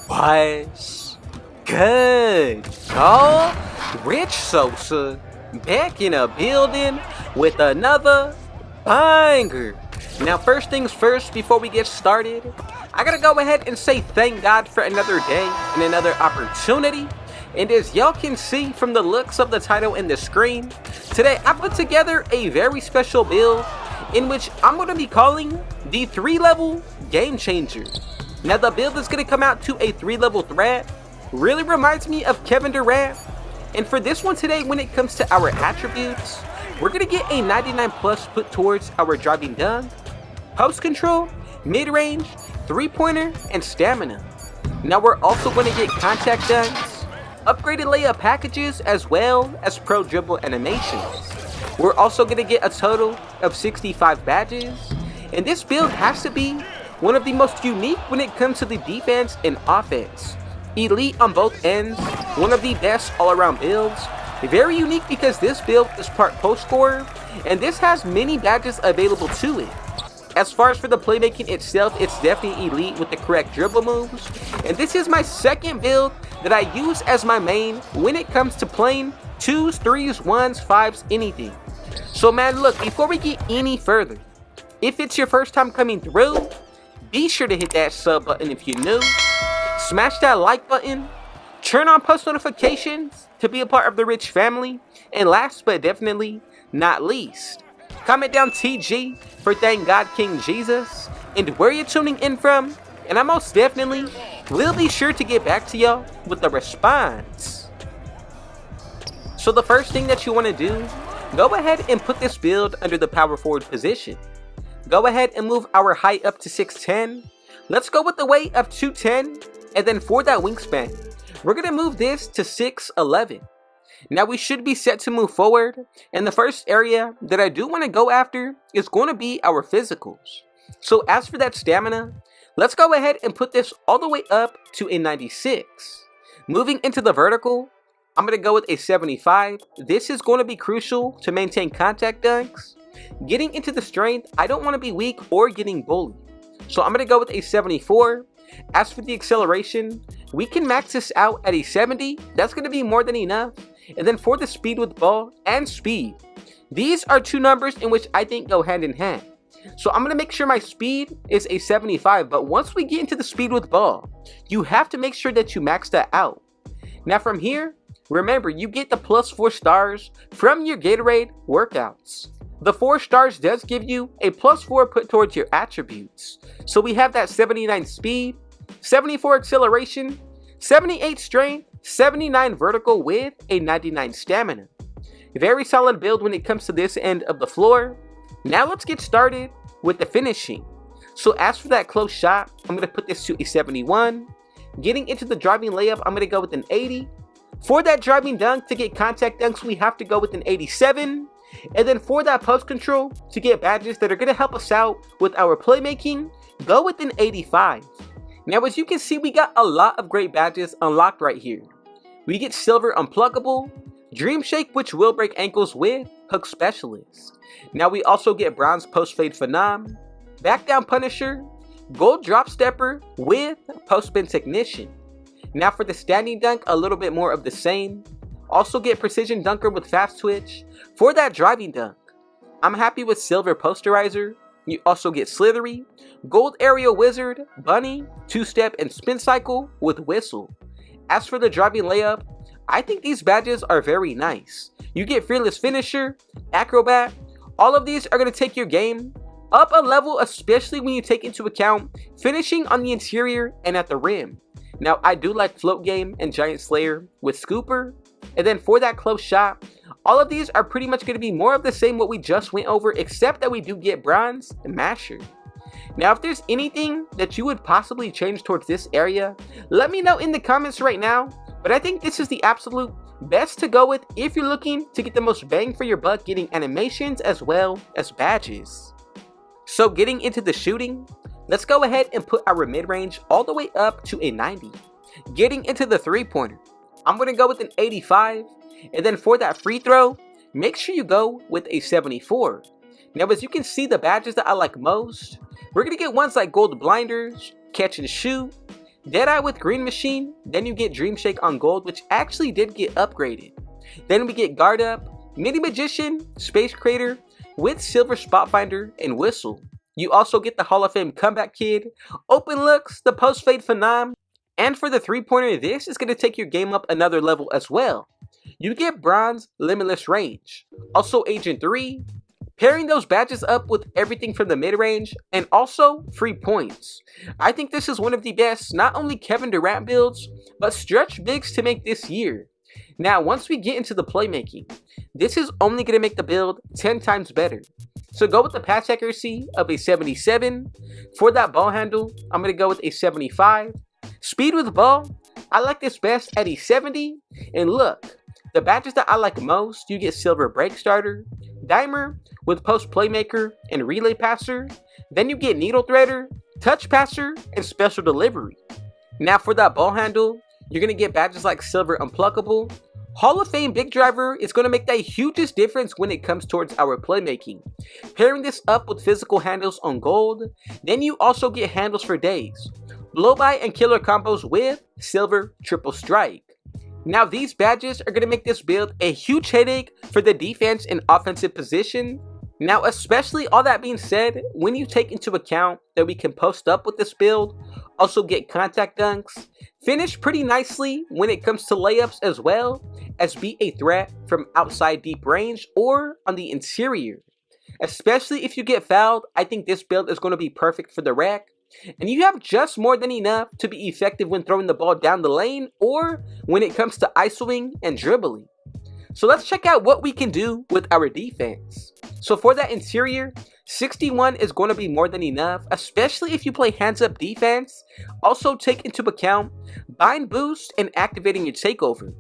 What's good, y'all? Rich Sosa back in a building with another banger. Now, first things first, before we get started, I gotta go ahead and say thank God for another day and another opportunity. And as y'all can see from the looks of the title and the screen, today I put together a very special build in which I'm going to be calling the 3-level Game Changer. Now, the build is going to come out to a 3-level threat. Really reminds me of Kevin Durant. And for this one today, when it comes to our attributes, we're going to get a 99 plus put towards our driving dunk, post control, mid-range, 3-pointer, and stamina. Now, we're also going to get contact dunks, upgraded layup packages, as well as pro dribble animations. We're also going to get a total of 65 badges. And this build has to be one of the most unique when it comes to the defense and offense. Elite on both ends, one of the best all-around builds. Very unique because this build is part post scorer, and this has many badges available to it. As far as for the playmaking itself, it's definitely elite with the correct dribble moves. And this is my second build that I use as my main when it comes to playing 2s, 3s, 1s, 5s, anything. So man, look, before we get any further, if it's your first time coming through, be sure to hit that sub button if you're new, smash that like button, turn on post notifications to be a part of the Rich family, and last but definitely not least, comment down TG for Thank God King Jesus and where you're tuning in from, and I most definitely will be sure to get back to y'all with the response. So the first thing that you want to do, go ahead and put this build under the power forward position. Go ahead and move our height up to 6'10". Let's go with the weight of 210, and then for that wingspan, we're going to move this to 6'11". Now we should be set to move forward, and the first area that I do want to go after is going to be our physicals. So as for that stamina, let's go ahead and put this all the way up to a 96. Moving into the vertical, I'm going to go with a 75. This is going to be crucial to maintain contact dunks. Getting into the strength, I don't want to be weak or getting bullied. So I'm going to go with a 74. As for the acceleration, we can max this out at a 70. That's going to be more than enough. And then for the speed with ball and speed, these are two numbers in which I think go hand in hand. So I'm going to make sure my speed is a 75. But once we get into the speed with ball, you have to make sure that you max that out. Now from here, remember, you get the +4 stars from your Gatorade workouts. The 4 stars does give you a +4 put towards your attributes. So we have that 79 speed, 74 acceleration, 78 strength, 79 vertical with a 99 stamina. Very solid build when it comes to this end of the floor. Now let's get started with the finishing. So as for that close shot, I'm going to put this to a 71. Getting into the driving layup, I'm going to go with an 80. For that driving dunk, to get contact dunks, we have to go with an 87. And then for that post control, to get badges that are going to help us out with our playmaking, go with an 85. Now as you can see, we got a lot of great badges unlocked right here. We get Silver Unpluggable, Dream Shake, which will break ankles with Hook Specialist. Now we also get Bronze Post Fade Phenom, Back Down Punisher, Gold Drop Stepper with Post Spin Technician. Now for the standing dunk, a little bit more of the same. Also get Precision Dunker with Fast Twitch. For that driving dunk, I'm happy with Silver Posterizer. You also get Slithery, Gold Aerial Wizard, Bunny, 2-Step, and Spin Cycle with Whistle. As for the driving layup, I think these badges are very nice. You get Fearless Finisher, Acrobat. All of these are going to take your game up a level, especially when you take into account finishing on the interior and at the rim. Now I do like Float Game and Giant Slayer with Scooper. And then for that close shot, all of these are pretty much going to be more of the same what we just went over, except that we do get Bronze and Masher. Now if there's anything that you would possibly change towards this area, let me know in the comments right now. But I think this is the absolute best to go with if you're looking to get the most bang for your buck, getting animations as well as badges. So getting into the shooting, let's go ahead and put our mid-range all the way up to a 90. Getting into the 3-pointer, I'm going to go with an 85. And then for that free throw, make sure you go with a 74. Now as you can see, the badges that I like most, we're going to get ones like Gold Blinders, Catch and Shoot, Deadeye with Green Machine, then you get Dream Shake on gold, which actually did get upgraded. Then we get Guard Up, Mini Magician, Space Crater with Silver Spot Finder and Whistle. You also get the Hall of Fame Comeback Kid, Open Looks, the Post Fade Phenom, and for the 3-pointer, this is going to take your game up another level as well. You get Bronze, Limitless Range, also Agent 3, pairing those badges up with everything from the mid-range, and also free points. I think this is one of the best, not only Kevin Durant builds, but stretch bigs to make this year. Now, once we get into the playmaking, this is only going to make the build 10 times better. So go with the pass accuracy of a 77. For that ball handle, I'm going to go with a 75. Speed with ball, I like this best at a 70. And look, the badges that I like most, you get Silver Break Starter, Dimer with Post Playmaker and Relay Passer. Then you get Needle Threader, Touch Passer, and Special Delivery. Now for that ball handle, you're going to get badges like Silver Unpluckable. Hall of Fame Big Driver is going to make the hugest difference when it comes towards our playmaking. Pairing this up with physical handles on gold, then you also get handles for days. Blow by and killer combos with Silver Triple Strike. Now these badges are going to make this build a huge headache for the defense and offensive position. Now, especially all that being said, when you take into account that we can post up with this build, also get contact dunks, finish pretty nicely when it comes to layups as well as be a threat from outside deep range or on the interior. Especially if you get fouled, I think this build is going to be perfect for the rack. And you have just more than enough to be effective when throwing the ball down the lane or when it comes to isoing and dribbling. So let's check out what we can do with our defense. So for that interior, 61 is going to be more than enough, especially if you play hands up defense. Also take into account bind boost and activating your takeover.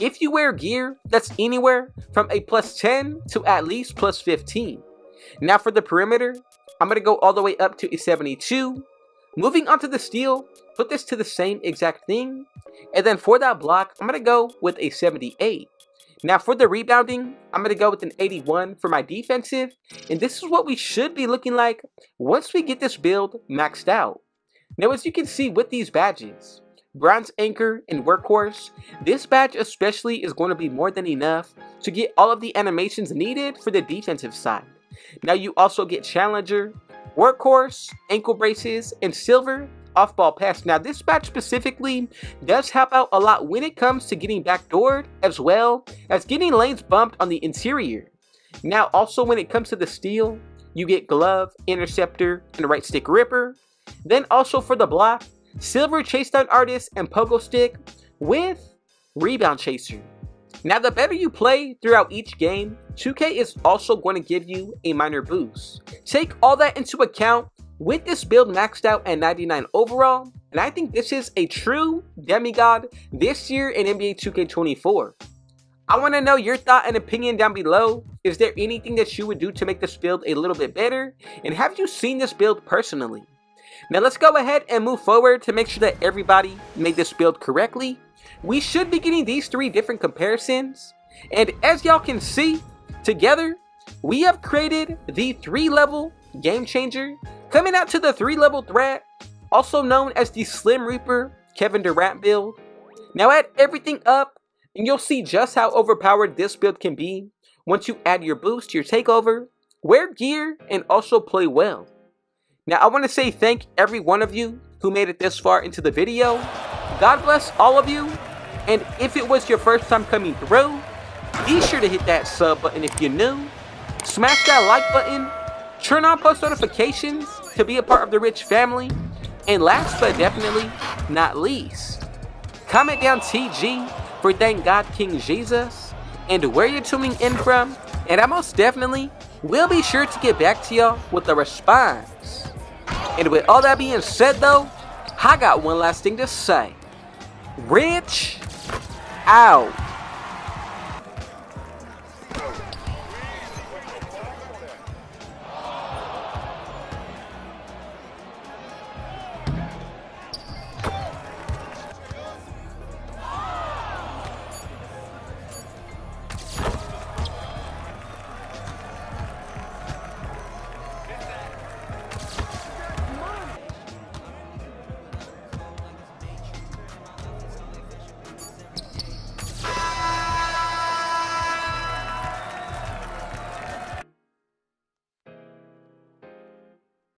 If you wear gear, that's anywhere from a +10 to at least +15. Now for the perimeter, I'm going to go all the way up to a 72. Moving on to the steal, put this to the same exact thing. And then for that block, I'm going to go with a 78. Now for the rebounding, I'm going to go with an 81 for my defensive. And this is what we should be looking like once we get this build maxed out. Now as you can see with these badges, Bronze Anchor and Workhorse, this badge especially is going to be more than enough to get all of the animations needed for the defensive side. Now you also get Challenger, Workhorse, Ankle Braces, and Silver Off-Ball Pass. Now this badge specifically does help out a lot when it comes to getting backdoored as well as getting lanes bumped on the interior. Now also when it comes to the steal, you get Glove, Interceptor, and Right Stick Ripper. Then also for the block, Silver Chase Down Artist and Pogo Stick with Rebound Chaser. Now the better you play throughout each game, 2K is also going to give you a minor boost. Take all that into account with this build maxed out at 99 overall, and I think this is a true demigod this year in NBA 2K24. I want to know your thought and opinion down below. Is there anything that you would do to make this build a little bit better? And have you seen this build personally? Now let's go ahead and move forward to make sure that everybody made this build correctly. We should be getting these 3 different comparisons. And as y'all can see, together, we have created the 3-level Game Changer, coming out to the 3-level threat, also known as the Slim Reaper Kevin Durant build. Now add everything up, and you'll see just how overpowered this build can be once you add your boost, your takeover, wear gear, and also play well. Now I want to say thank every one of you who made it this far into the video. God bless all of you, and if it was your first time coming through, be sure to hit that sub button if you're new, smash that like button, turn on post notifications to be a part of the rich family, and last but definitely not least, comment down TG for Thank God King Jesus and where you're tuning in from, and I most definitely will be sure to get back to y'all with a response. And with all that being said though, I got one last thing to say. Rich out.